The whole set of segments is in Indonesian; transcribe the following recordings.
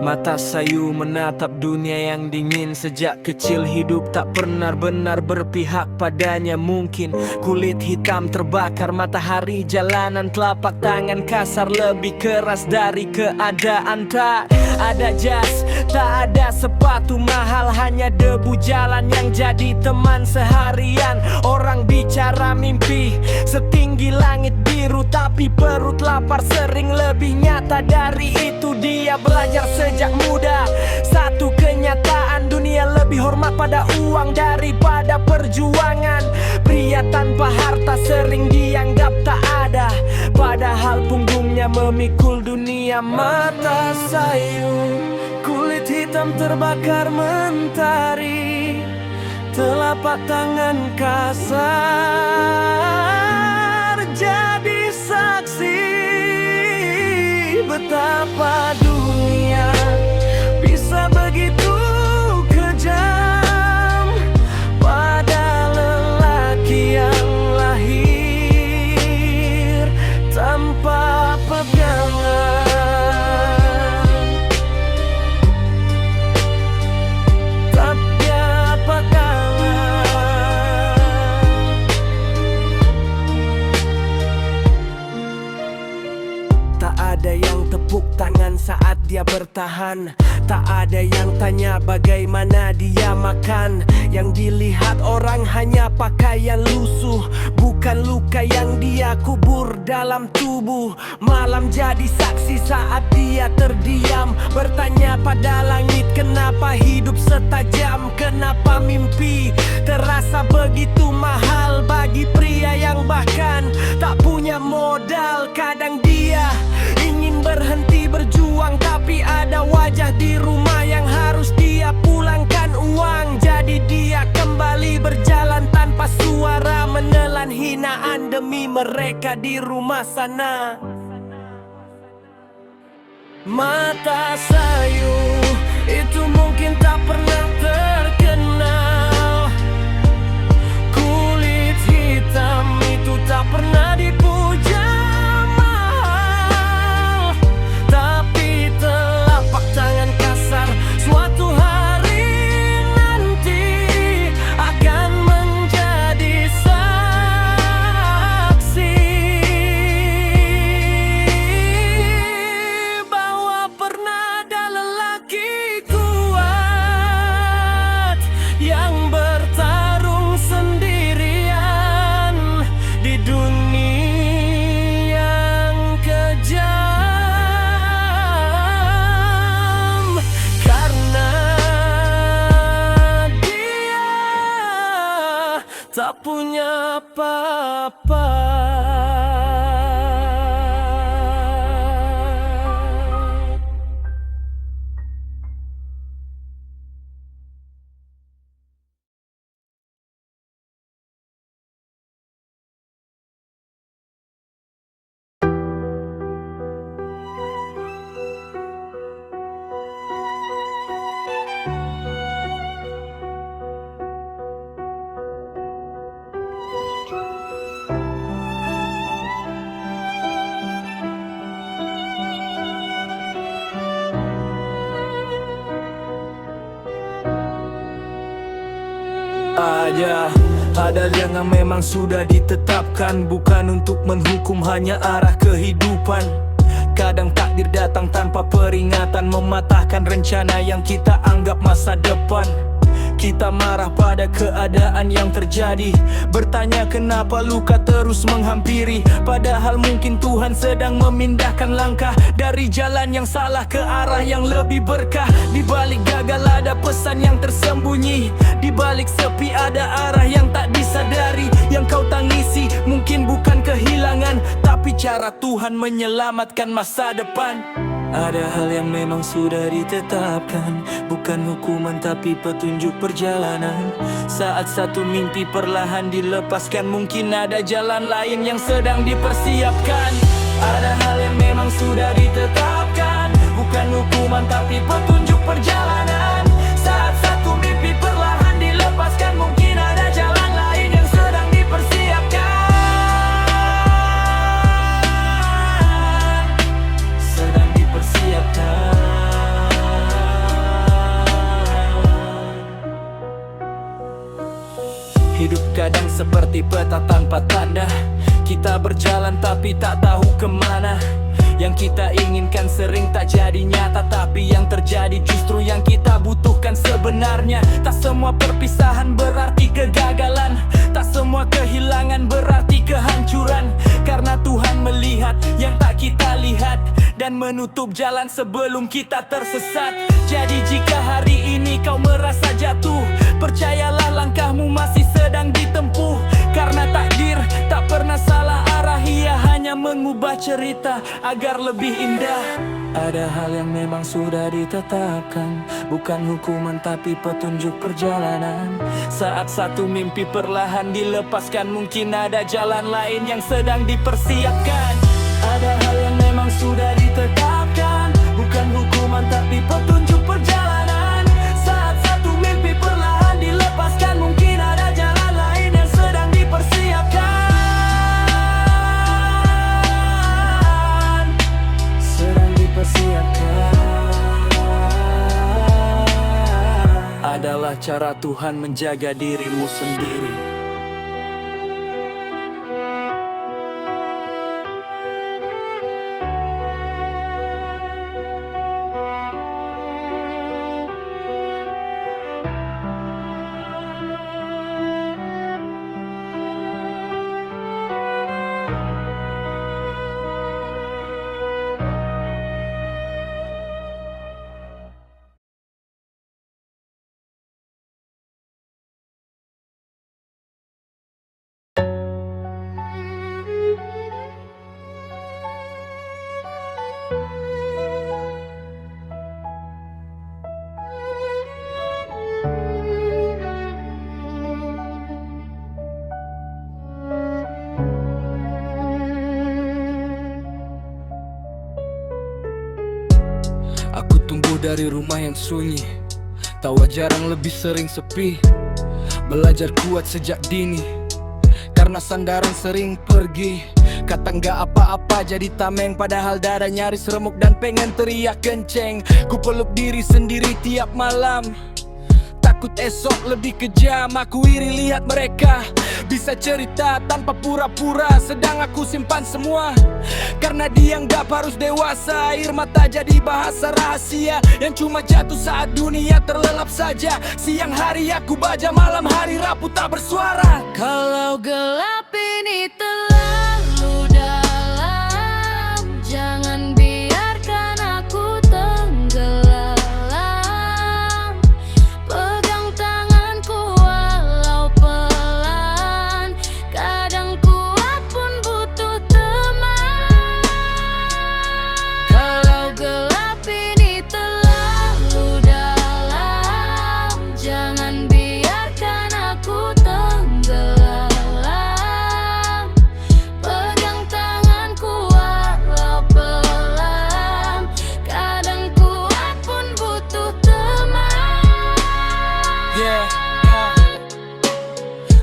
Mata sayu menatap dunia yang dingin. Sejak kecil hidup tak pernah benar berpihak padanya. Mungkin kulit hitam terbakar matahari jalanan. Telapak tangan kasar lebih keras dari keadaan. Tak ada jas, tak ada sepatu mahal, hanya debu jalan yang jadi teman seharian. Orang bicara mimpi setinggi langit biru, tapi perut lapar sering lebih nyata dari itu. Dia belajar sejak muda satu kenyataan, dunia lebih hormat pada uang daripada perjuangan. Pria tanpa harta sering dianggap tak ada, padahal punggungnya memikul dunia. Mata sayu, kulit hitam terbakar mentari, telapak tangan kasar jadi saksi betapa dunia bisa begitu kejam pada lelaki yang lahir tanpa pegangan. Tapi apa kalah? Tak ada yang tepuk tangan saat dia bertahan. Tak ada yang tanya bagaimana dia makan. Yang dilihat orang hanya pakaian lusuh, bukan luka yang dia kubur dalam tubuh. Malam jadi saksi saat dia terdiam, bertanya pada langit, kenapa hidup setajam? Kenapa mimpi terasa begitu mahal bagi pria yang bahkan tak punya modal? Kadang dia ingin berhenti berjuang, tapi ada wajah di rumah yang harus dia pulangkan uang. Jadi dia kembali berjalan tanpa suara, menelan hinaan demi mereka di rumah sana. Mata sayu itu mungkin tak pernah terkenal, kulit hitam itu tak pernah dipuja mahal, tapi telapak tangan kasar suatu hari nanti akan menjadi saksi bahwa pernah ada lelaki kuat yang bertarung sendirian di dunia yang kejam. Karena dia tak punya apa-apa. Ada yang memang sudah ditetapkan, bukan untuk menghukum, hanya arah kehidupan. Kadang takdir datang tanpa peringatan, mematahkan rencana yang kita anggap masa depan. Kita marah pada keadaan yang terjadi, bertanya kenapa luka terus menghampiri. Padahal mungkin Tuhan sedang memindahkan langkah dari jalan yang salah ke arah yang lebih berkah. Di balik gagal ada pesan yang tersembunyi, di balik sepi ada arah yang tak disadari. Yang kau tangisi mungkin bukan kehilangan, tapi cara Tuhan menyelamatkan masa depan. Ada hal yang memang sudah ditetapkan, bukan hukuman tapi petunjuk perjalanan. Saat satu mimpi perlahan dilepaskan, mungkin ada jalan lain yang sedang dipersiapkan. Ada hal yang memang sudah ditetapkan, bukan hukuman tapi petunjuk perjalanan. Saat satu mimpi perlahan dilepaskan, mungkin ada jalan lain yang sedang dipersiapkan. Sedang dipersiapkan. Seperti peta tanpa tanda, kita berjalan tapi tak tahu kemana. Yang kita inginkan sering tak jadi nyata, tapi yang terjadi justru yang kita butuhkan sebenarnya. Tak semua perpisahan berarti kegagalan, tak semua kehilangan berarti kehancuran. Karena Tuhan melihat yang tak kita lihat, dan menutup jalan sebelum kita tersesat. Jadi jika hari ini kau merasa jatuh, percayalah langkahmu masih sedang ditempuh. Karena takdir tak pernah salah arah, ia hanya mengubah cerita agar lebih indah. Ada hal yang memang sudah ditetapkan, bukan hukuman tapi petunjuk perjalanan. Saat satu mimpi perlahan dilepaskan, mungkin ada jalan lain yang sedang dipersiapkan. Ada hal yang memang sudah ditetapkan, bukan hukuman tapi petunjuk perjalanan. Saat satu mimpi perlahan dilepaskan, mungkin ada jalan lain yang sedang dipersiapkan. Sedang dipersiapkan. Adalah cara Tuhan menjaga dirimu sendiri. Aku tumbuh dari rumah yang sunyi, tawa jarang lebih sering sepi. Belajar kuat sejak dini, karena sandaran sering pergi. Kata nggak apa-apa jadi tameng, padahal dada nyaris remuk dan pengen teriak kenceng. Ku peluk diri sendiri tiap malam, takut esok lebih kejam. Aku iri lihat mereka bisa cerita tanpa pura-pura, sedang aku simpan semua. Karena dianggap harus dewasa, air mata jadi bahasa rahasia yang cuma jatuh saat dunia terlelap saja. Siang hari aku baja, malam hari rapuh tak bersuara. Kalau gelap ini terlalu dalam, jangan biarkan aku tenggelam. Pegang tanganku walau pelan, kadang kuat pun butuh teman. Kalau gelap ini terlalu dalam, jangan biarkan aku tenggelam. Pegang tanganku walau pelan, kadang kuat pun butuh teman.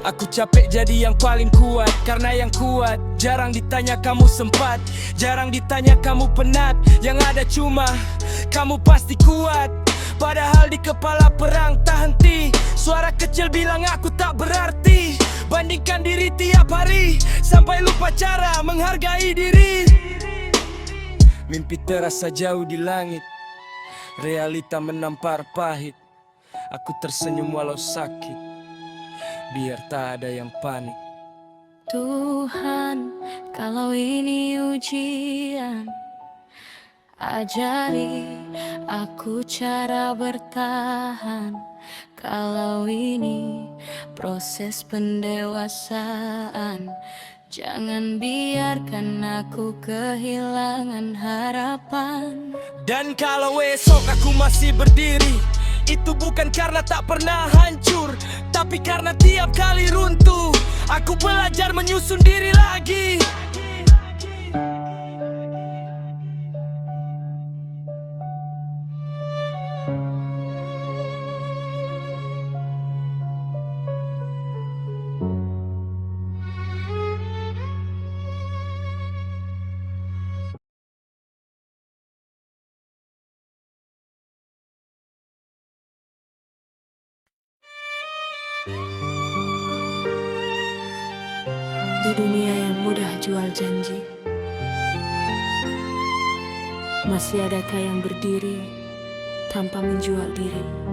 Aku capek jadi yang paling kuat, karena yang kuat jarang ditanya kamu sempat, jarang ditanya kamu penat. Yang ada cuma kamu pasti kuat, padahal di kepala perang tak henti. Suara kecil bilang aku tak berarti, bandingkan diri tiap hari sampai lupa cara menghargai diri. Mimpi terasa jauh di langit, realita menampar pahit. Aku tersenyum walau sakit, biar tak ada yang panik. Tuhan, kalau ini ujian, ajari aku cara bertahan. Kalau ini proses pendewasaan, jangan biarkan aku kehilangan harapan. Dan kalau esok aku masih berdiri, itu bukan karena tak pernah hancur, tapi karena tiap kali runtuh aku belajar menyusun diri lagi. dunia yang mudah jual janji? Masih adakah yang berdiri tanpa menjual diri?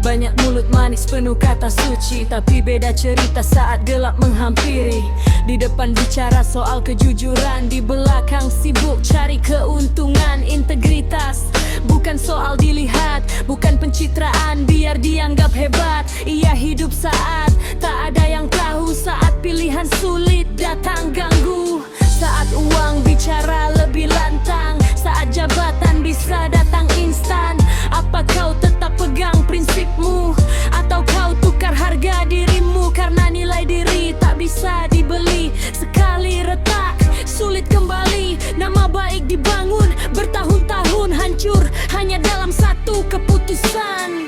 Banyak mulut manis penuh kata suci, tapi beda cerita saat gelap menghampiri. Di depan bicara soal kejujuran, di belakang sibuk cari keuntungan. Integritas bukan soal dilihat, bukan pencitraan biar dianggap hebat. Ia hidup saat tak ada yang tahu, saat pilihan sulit datang ganggu, saat uang bicara lebih lantang, saat jabatan bisa datang instan. Apa kau tetap pegang prinsipmu, atau kau tukar harga dirimu karena nilai diri tak bisa dibeli? Sekali retak, sulit kembali. Nama baik dibangun bertahun-tahun, hancur hanya dalam satu keputusan.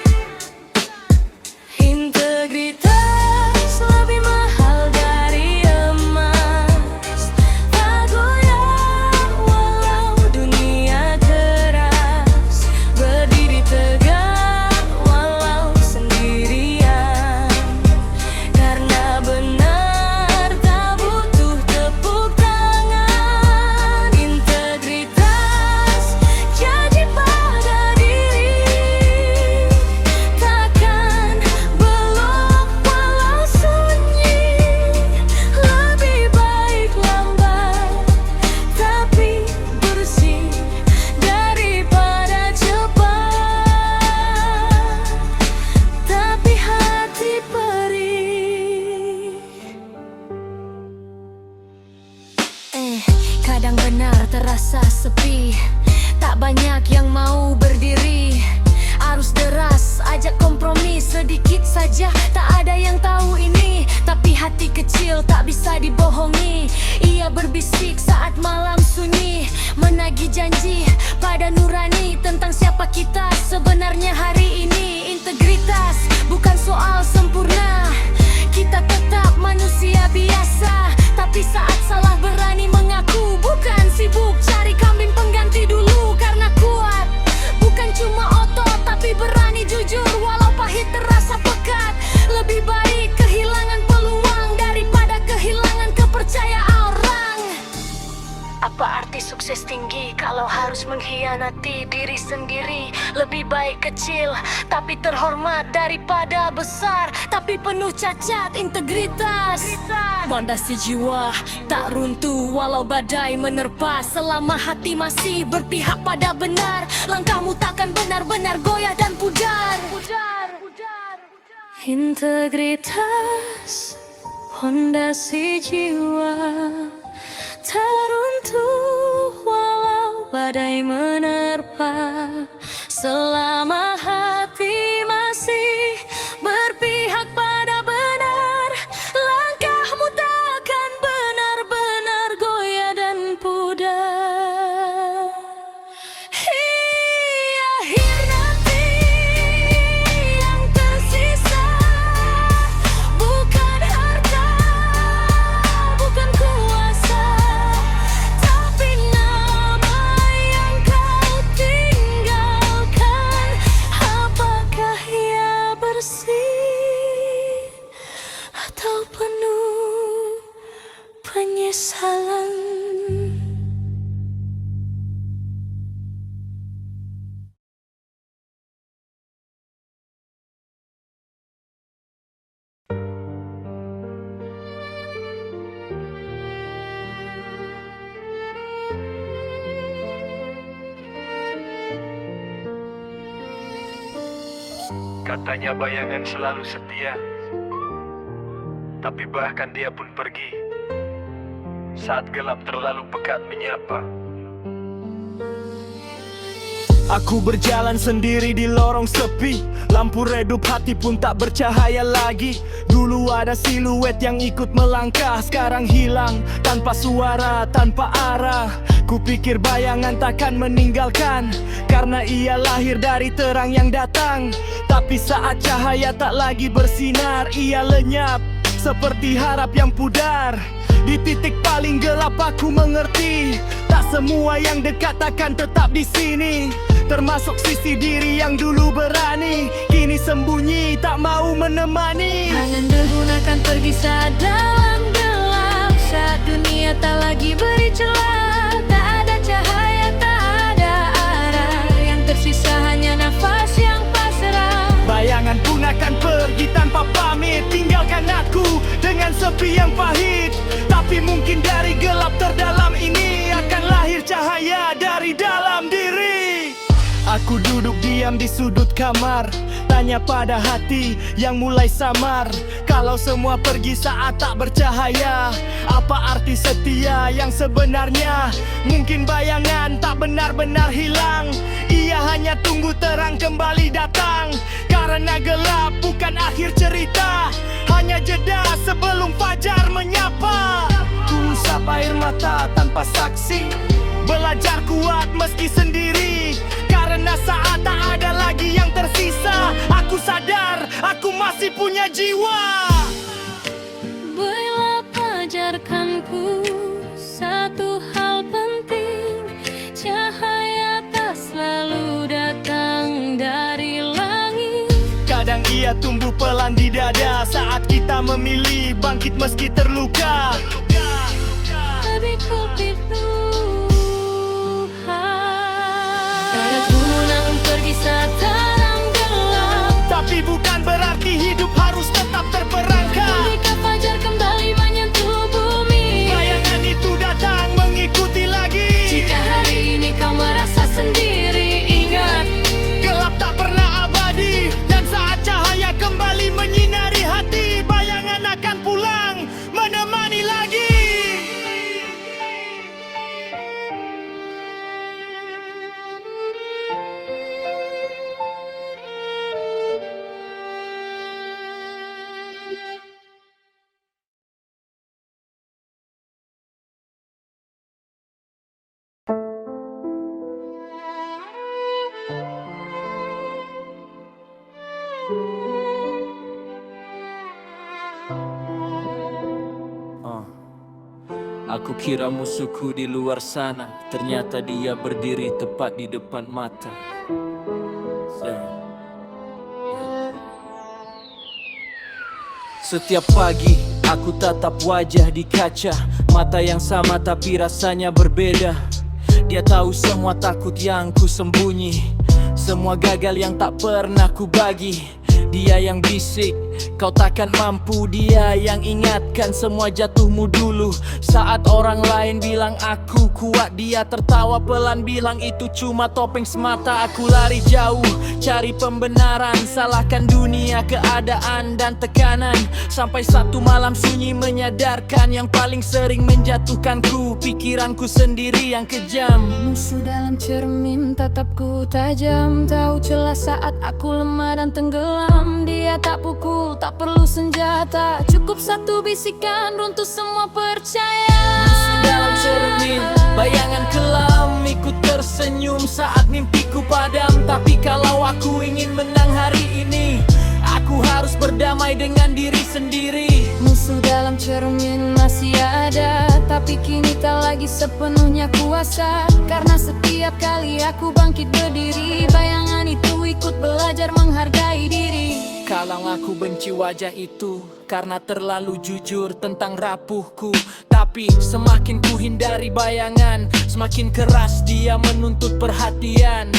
Integritas lebih mahal dari emas, tak goyah walau dunia keras, berdiri tegak walau sendirian, karena benar tak butuh tepuk tangan. Integritas janji pada diri, takkan belok walau sunyi. Lebih baik lambat tapi bersih daripada cepat tapi hati perih. Kadang benar terasa sepi, tak banyak yang mau berdiri. Arus deras ajak kompromi sedikit saja, tak ada yang tahu ini. Tapi hati kecil tak bisa dibohongi. Ia berbisik saat malam sunyi, menagih janji pada nurani tentang siapa kita sebenarnya hari ini. Integritas bukan soal sempurna, kita tetap manusia biasa. Tapi saat salah berani mengaku, bukan sibuk cari kambing pengganti dulu. Karena kuat bukan cuma otot, tapi berani jujur walau pahit terasa pekat. Lebih baik kehilangan peluang daripada kehilangan kepercayaan orang. Apa arti sukses tinggi kalau harus mengkhianati diri sendiri? Lebih baik kecil tapi terhormat daripada besar tapi penuh cacat. Integritas fondasi jiwa tak runtuh walau badai menerpa. Selama hati masih berpihak pada benar, langkahmu takkan benar-benar goyah dan pudar. Integritas fondasi jiwa tak runtuh walau badai menerpa. Selama hati masih berpihak pada benar, langkahmu takkan benar-benar goyah dan pudar. Akhir nanti yang tersisa bukan harta, bukan kuasa, tapi nama yang kau tinggalkan. Apakah ia bersih atau penuh penyesalan? Katanya bayangan selalu setia, tapi bahkan dia pun pergi saat gelap terlalu pekat menyapa. Aku berjalan sendiri di lorong sepi, lampu redup hati pun tak bercahaya lagi. Dulu ada siluet yang ikut melangkah, sekarang hilang tanpa suara, tanpa arah. Kupikir bayangan takkan meninggalkan, karena ia lahir dari terang yang datang. Tapi saat cahaya tak lagi bersinar, ia lenyap seperti harap yang pudar. Di titik paling gelap aku mengerti, tak semua yang dekat akan tetap di sini. Termasuk sisi diri yang dulu berani, kini sembunyi tak mau menemani. Angan debu akan pergi saat dalam gelap, saat dunia tak lagi beri celah. Tak ada cahaya, tak ada arah, yang tersisa hanya nafas yang pasrah. Bayangan pun akan pergi tanpa pamit, tinggalkan aku dengan sepi yang pahit. Tapi mungkin dari gelap terdalam ini akan lahir cahaya dari dalam diri. Aku duduk diam di sudut kamar, tanya pada hati yang mulai samar. Kalau semua pergi saat tak bercahaya, apa arti setia yang sebenarnya? Mungkin bayangan tak benar-benar hilang, ia hanya tunggu terang kembali datang. Karena gelap bukan akhir cerita, hanya jeda sebelum fajar menyapa. Ku usap air mata tanpa saksi, belajar kuat meski sendiri. Karena saat tak ada lagi yang tersisa, aku sadar aku masih punya jiwa. Baiklah ajarkanku satu hal penting, cahaya tak selalu datang dari langit. Kadang ia tumbuh pelan di dada saat kita memilih bangkit meski terluka. Lebih kultif Tuhan, gunung pergi saat terang gelap, tapi bukan berarti hidup harus tetap terperangkap. ketika fajar kembali menyentuh bumi, Bayangan itu datang mengikuti lagi. jika hari ini kau merasa sendiri, ingat Gelap tak pernah abadi, dan saat cahaya kembali menyinari hati, bayangan akan pulang menemani lagi. Aku kira musuhku di luar sana, ternyata dia berdiri tepat di depan mata. Setiap pagi aku tatap wajah di kaca, mata yang sama tapi rasanya berbeda. Dia tahu semua takut yang ku sembunyi, semua gagal yang tak pernah ku bagi. Dia yang bisik, kau takkan mampu. Dia yang ingatkan semua jatuhmu dulu. Saat orang lain bilang aku kuat, dia tertawa pelan bilang itu cuma topeng semata. Aku lari jauh, cari pembenaran, salahkan dunia, keadaan dan tekanan. Sampai satu malam sunyi menyadarkan, yang paling sering menjatuhkanku pikiranku sendiri yang kejam. musuh dalam cermin tatapku tajam, tahu celah saat aku lemah dan tenggelam. Dia tak pukul, tak perlu senjata, cukup satu bisikan runtuh semua percaya. Musuh dalam cermin, bayangan kelam ikut tersenyum saat mimpiku padam. Tapi kalau aku ingin menang hari ini, aku harus berdamai dengan diri sendiri. Musuh dalam cermin masih ada, tapi kini tak lagi sepenuhnya kuasa. Karena setiap kali aku bangkit berdiri, bayangan itu ikut belajar menghargai diri. Kalau aku benci wajah itu karena terlalu jujur tentang rapuhku. Tapi semakin ku hindari bayangan, semakin keras dia menuntut perhatian.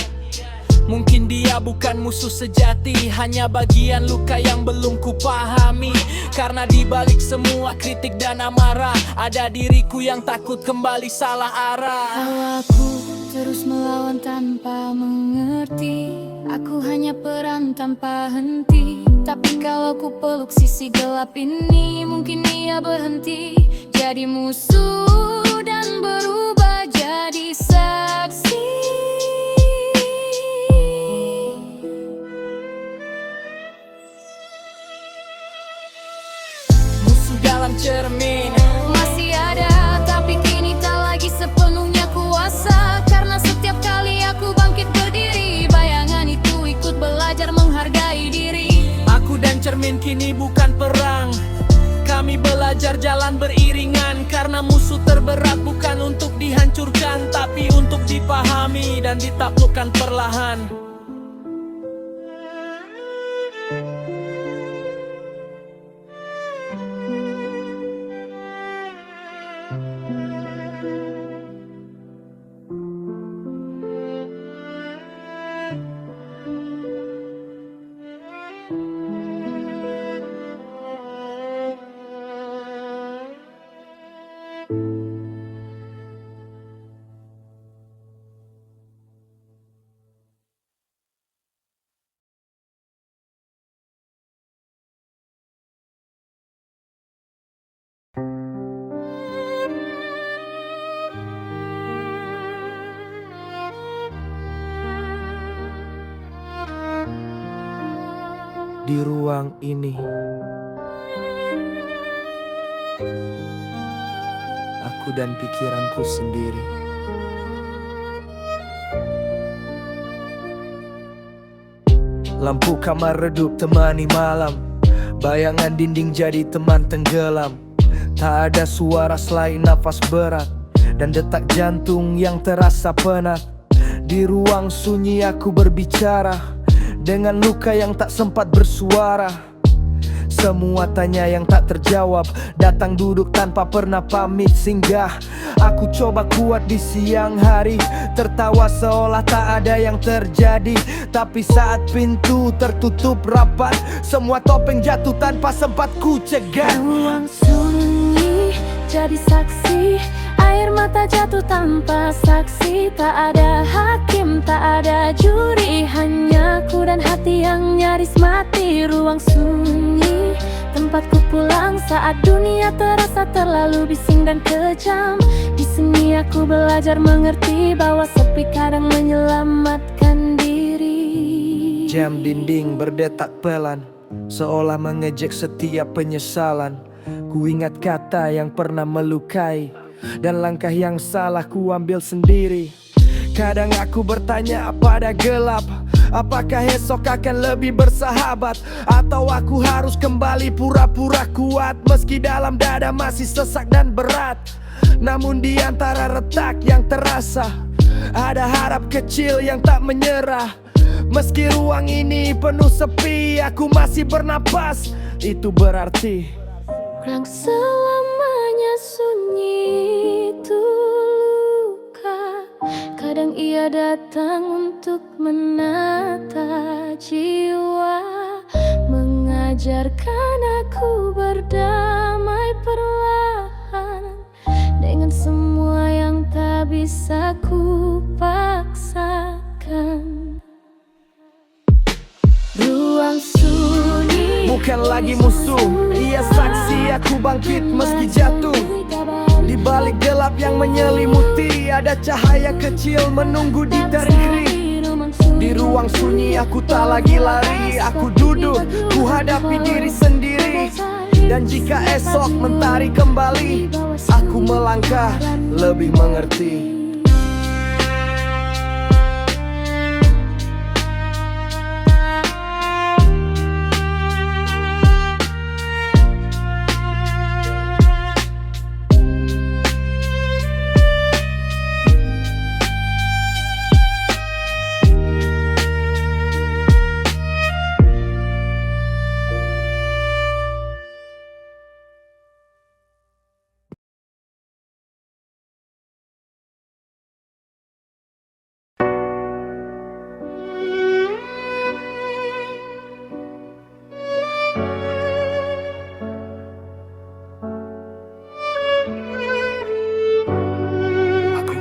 Mungkin dia bukan musuh sejati, hanya bagian luka yang belum ku pahami. Karena di balik semua kritik dan amarah, ada diriku yang takut kembali salah arah. Kalau aku terus melawan tanpa mengerti, aku hanya peran tanpa henti. Tapi kalau ku peluk sisi gelap ini, mungkin ia berhenti jadi musuh dan berubah jadi saksi. Musuh dalam cermin Masih ada, tapi kini tak lagi sepenuhnya kuasa. Karena setiap kali aku bangkit berdiri, bayangan itu ikut belajar menghargai diri. Aku dan cermin kini bukan perang, kami belajar jalan beriringan. Karena Karena musuh terberat bukan untuk dihancurkan, tapi untuk dipahami dan ditaklukkan perlahan. Di ruang ini aku dan pikiranku sendiri. Lampu kamar redup temani malam, bayangan dinding jadi teman tenggelam. Tak ada suara selain nafas berat dan detak jantung yang terasa penat. Di ruang sunyi aku berbicara dengan luka yang tak sempat bersuara. Semua tanya yang tak terjawab datang duduk tanpa pernah pamit singgah. Aku coba kuat di siang hari, tertawa seolah tak ada yang terjadi. Tapi saat pintu tertutup rapat, semua topeng jatuh tanpa sempat ku cegah. Ruang sunyi jadi saksi, air mata jatuh tanpa saksi. Tak ada hakim, tak ada juri, hanya ku dan hati yang nyaris mati. Ruang sunyi, tempatku pulang saat dunia terasa terlalu bising dan kejam. Di sini aku belajar mengerti bahwa sepi kadang menyelamatkan diri. Jam dinding berdetak pelan, seolah mengejek setiap penyesalan. Ku ingat kata yang pernah melukai, dan langkah yang salah ku ambil sendiri. Kadang aku bertanya pada gelap, apakah esok akan lebih bersahabat, atau aku harus kembali pura-pura kuat meski dalam dada masih sesak dan berat. Namun di antara retak yang terasa, ada harap kecil yang tak menyerah. Meski ruang ini penuh sepi, aku masih bernapas. Itu berarti Yang selamanya sunyi itu luka. Kadang ia datang untuk menata jiwa, mengajarkan aku berdamai perlahan dengan semua yang tak bisa ku paksakan. Ruang sunyi bukan lagi musuh, ia saksi aku bangkit meski jatuh. Di balik gelap yang menyelimuti, ada cahaya kecil menunggu di terik. Di ruang sunyi aku tak lagi lari, aku duduk, ku hadapi diri sendiri. Dan jika esok mentari kembali, aku melangkah lebih mengerti.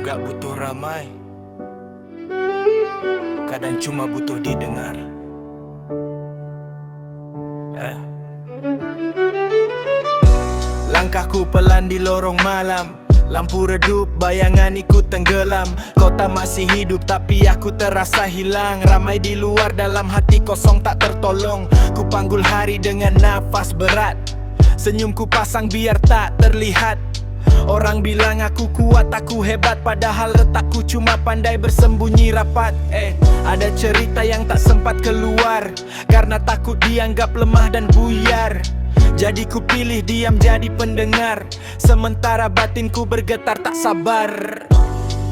Gak butuh ramai, kadang cuma butuh didengar. Langkahku pelan di lorong malam, lampu redup, bayangan ikut tenggelam. Kota masih hidup tapi aku terasa hilang. Ramai di luar, dalam hati kosong tak tertolong. Ku panggul hari dengan nafas berat, senyumku pasang biar tak terlihat. Orang bilang aku kuat, aku hebat, padahal letakku cuma pandai bersembunyi rapat. Ada cerita yang tak sempat keluar karena takut dianggap lemah dan buyar. Jadi ku pilih diam jadi pendengar, sementara batinku bergetar tak sabar.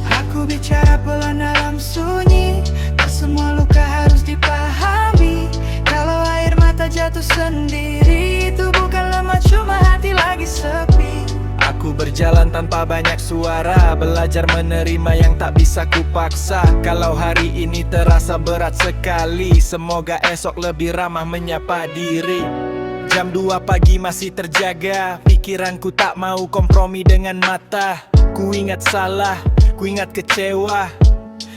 Aku bicara pelan dalam sunyi, tak semua luka harus dipahami. Kalau air mata jatuh sendiri, itu bukan lemah, cuma hati lagi sepi. Aku berjalan tanpa banyak suara, belajar menerima yang tak bisa kupaksa. Kalau hari ini terasa berat sekali, semoga esok lebih ramah menyapa diri. Jam 2 pagi masih terjaga, pikiranku tak mau kompromi dengan mata. Ku ingat salah, ku ingat kecewa,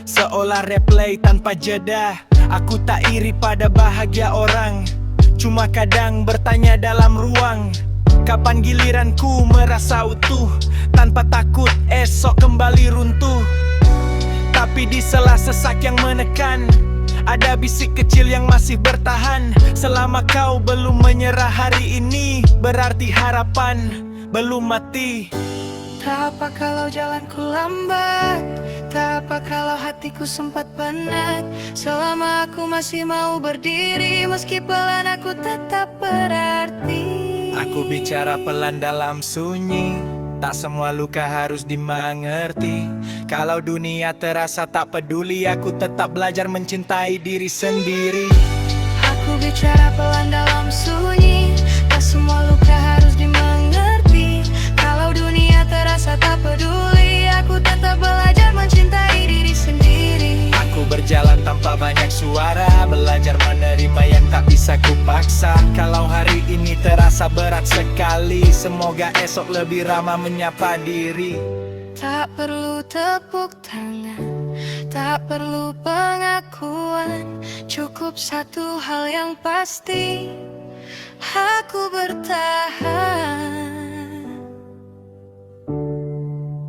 seolah replay tanpa jeda. Aku tak iri pada bahagia orang, cuma kadang bertanya dalam ruang, kapan giliranku merasa utuh, tanpa takut esok kembali runtuh. Tapi di sela sesak yang menekan, ada bisik kecil yang masih bertahan. Selama kau belum menyerah hari ini, berarti harapan belum mati. Tak apa kalau jalanku lambat, tak apa kalau hatiku sempat penat. Selama aku masih mau berdiri, meski pelan aku tetap berarti. Aku bicara pelan dalam sunyi, tak semua luka harus dimengerti. Kalau dunia terasa tak peduli, aku tetap belajar mencintai diri sendiri. Aku bicara pelan dalam sunyi, tak semua luka harus dimengerti. Kalau dunia terasa tak peduli, aku tetap belajar mencintai diri sendiri. Aku berjalan tanpa banyak suara, belajar menerima yang tak bisa kupaksa. Kalau hari ini terasa berat sekali, semoga esok lebih ramah menyapa diri. Tak perlu tepuk tangan, tak perlu pengakuan, cukup satu hal yang pasti, aku bertahan,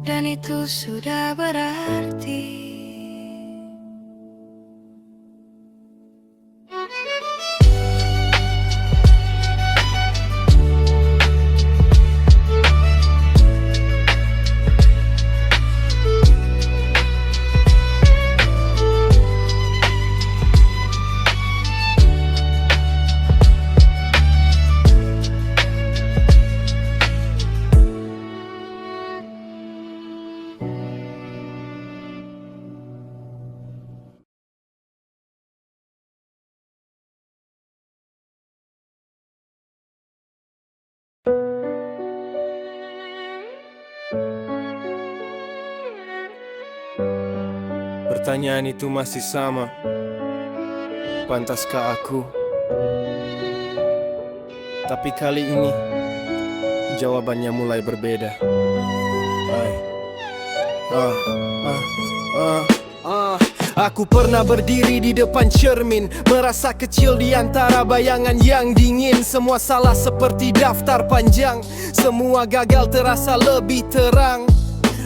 dan itu sudah berarti. Pertanyaan itu masih sama, pantaskah aku? Tapi kali ini jawabannya mulai berbeda. Aku pernah berdiri di depan cermin, merasa kecil di antara bayangan yang dingin. Semua salah seperti daftar panjang, semua gagal terasa lebih terang.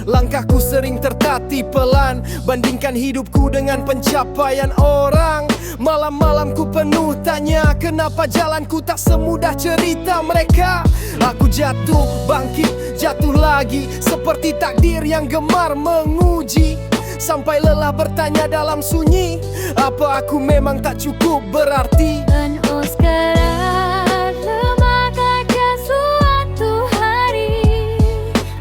Langkahku sering tertatih pelan, bandingkan hidupku dengan pencapaian orang. Malam-malamku penuh tanya, kenapa jalanku tak semudah cerita mereka. Aku jatuh, bangkit, jatuh lagi, seperti takdir yang gemar menguji. Sampai lelah bertanya dalam sunyi, apa aku memang tak cukup berarti? Dan sekarang lemahkah suatu hari,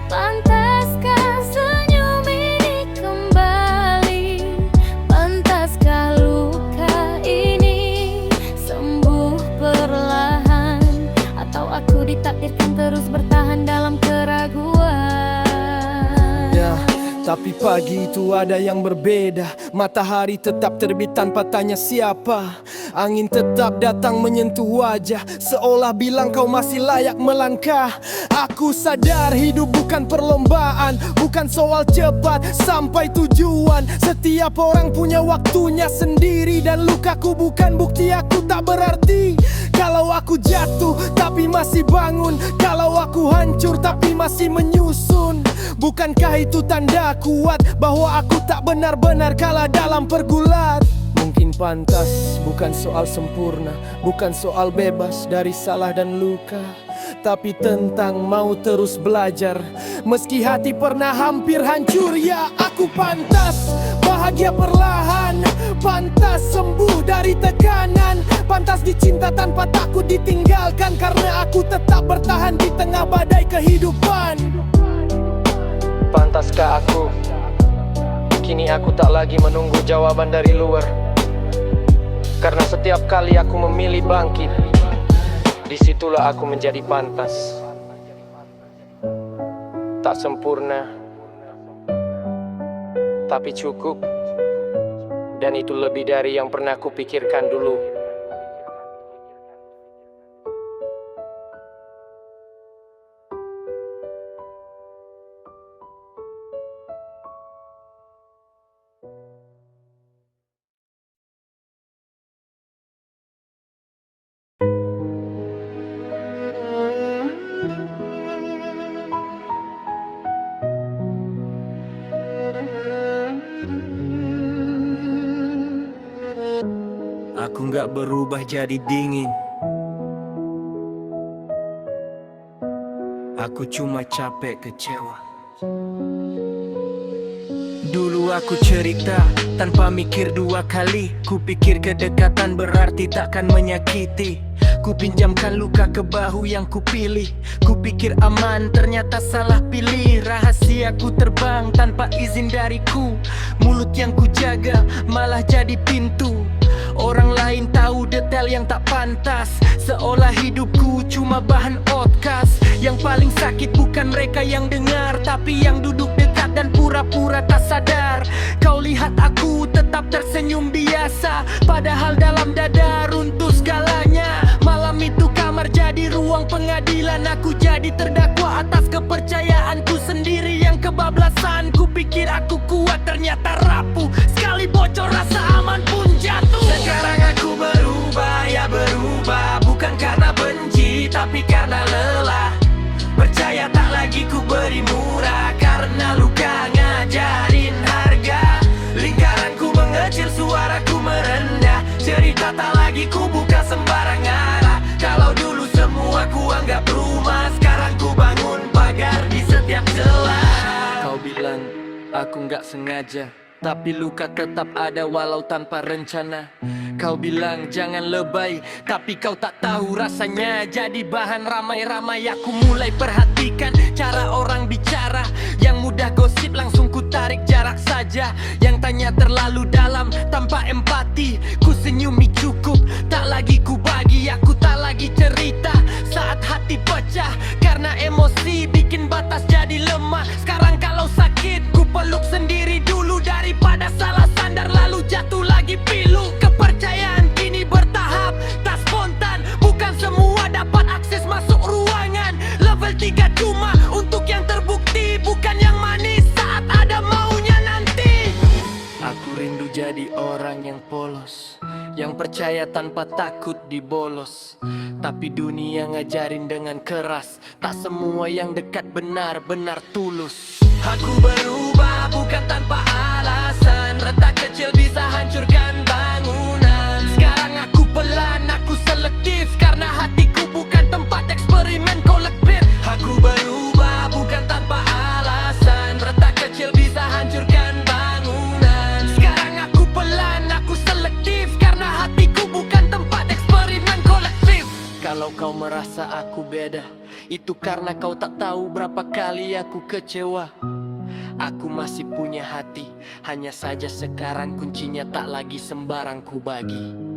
pantaskah senyum ini kembali? Pantaskah luka ini sembuh perlahan? Atau aku ditakdirkan terus bertahan dalam keraguan? Tapi pagi itu ada yang berbeda. Matahari tetap terbit tanpa tanya siapa. Angin tetap datang menyentuh wajah, seolah bilang kau masih layak melangkah. Aku sadar hidup bukan perlombaan, bukan soal cepat sampai tujuan. Setiap orang punya waktunya sendiri, dan lukaku bukan bukti aku tak berarti. Kalau aku jatuh tapi masih bangun, kalau aku hancur tapi masih menyusun, bukankah itu tanda kuat bahwa aku tak benar-benar kalah dalam pergulat? Mungkin pantas bukan soal sempurna, bukan soal bebas dari salah dan luka, tapi tentang mau terus belajar. Meski hati pernah hampir hancur, ya aku pantas bahagia perlahan, pantas sembuh dari tekanan, pantas dicinta tanpa takut ditinggalkan, karena aku tetap bertahan di tengah badai kehidupan. Pantaskah aku? Kini aku tak lagi menunggu jawaban dari luar, karena setiap kali aku memilih bangkit, disitulah aku menjadi pantas. Tak sempurna, tapi cukup. Dan itu lebih dari yang pernah kupikirkan dulu. Aku nggak berubah jadi dingin. Aku cuma capek kecewa. Dulu aku cerita tanpa mikir dua kali. Kupikir kedekatan berarti takkan menyakiti. Kupinjamkan luka ke bahu yang kupilih. Kupikir aman, ternyata salah pilih. Rahasiaku terbang tanpa izin dariku. Mulut yang kujaga malah jadi pintu. Orang lain tahu detail yang tak pantas, seolah hidupku cuma bahan outcast. Yang paling sakit bukan mereka yang dengar, tapi yang duduk dekat dan pura-pura tak sadar. Kau lihat aku tetap tersenyum biasa, padahal dalam dada runtuh segalanya. Malam itu kamar jadi ruang pengadilan. Aku jadi terdakwa atas kepercayaanku sendiri yang kebablasan. Kupikir aku kuat, ternyata rapuh. Sekali bocor rasa aman pun jatuh. Sekarang aku berubah, ya berubah. Bukan karena benci, tapi karena lelah. Percaya tak lagi ku beri murah, karena luka ngajarin harga. Lingkaranku mengecil, suaraku merendah. Cerita tak lagi ku buka sembarang arah. Kalau dulu semua ku anggap rumah, sekarang ku bangun pagar di setiap celah. Kau bilang aku nggak sengaja, tapi luka tetap ada walau tanpa rencana. Kau bilang jangan lebay, tapi kau tak tahu rasanya jadi bahan ramai-ramai. Aku mulai perhatikan cara orang bicara. Yang mudah gosip langsung ku tarik jarak saja. Yang tanya terlalu dalam tanpa empati. Ku senyumi cukup, tak lagi ku bagi. Aku tak lagi cerita saat hati pecah, karena emosi bikin batas jadi lemah. Sekarang kalau sakit ku peluk sendiri dulu, daripada salah sandar lalu jatuh lagi pilu. Kepercayaan kini bertahap, tak spontan. Bukan semua dapat akses masuk ruangan. Level 3 cuma untuk yang terbukti, bukan yang manis saat ada maunya nanti. Aku rindu jadi orang yang polos, yang percaya tanpa takut dibolos. Tapi dunia ngajarin dengan keras, tak semua yang dekat benar-benar tulus. Aku berubah bukan tanpa alasan. Retak kecil bisa hancurkan bangunan. Sekarang aku pelan, aku selektif, karena hatiku bukan tempat eksperimen kolektif. Aku berubah bukan tanpa alasan. Retak kecil bisa hancurkan bangunan. Sekarang aku pelan, aku selektif, karena hatiku bukan tempat eksperimen kolektif. Kalau kau merasa aku beda, itu karena kau tak tahu berapa kali aku kecewa. Aku masih punya hati, hanya saja sekarang kuncinya tak lagi sembarang ku bagi.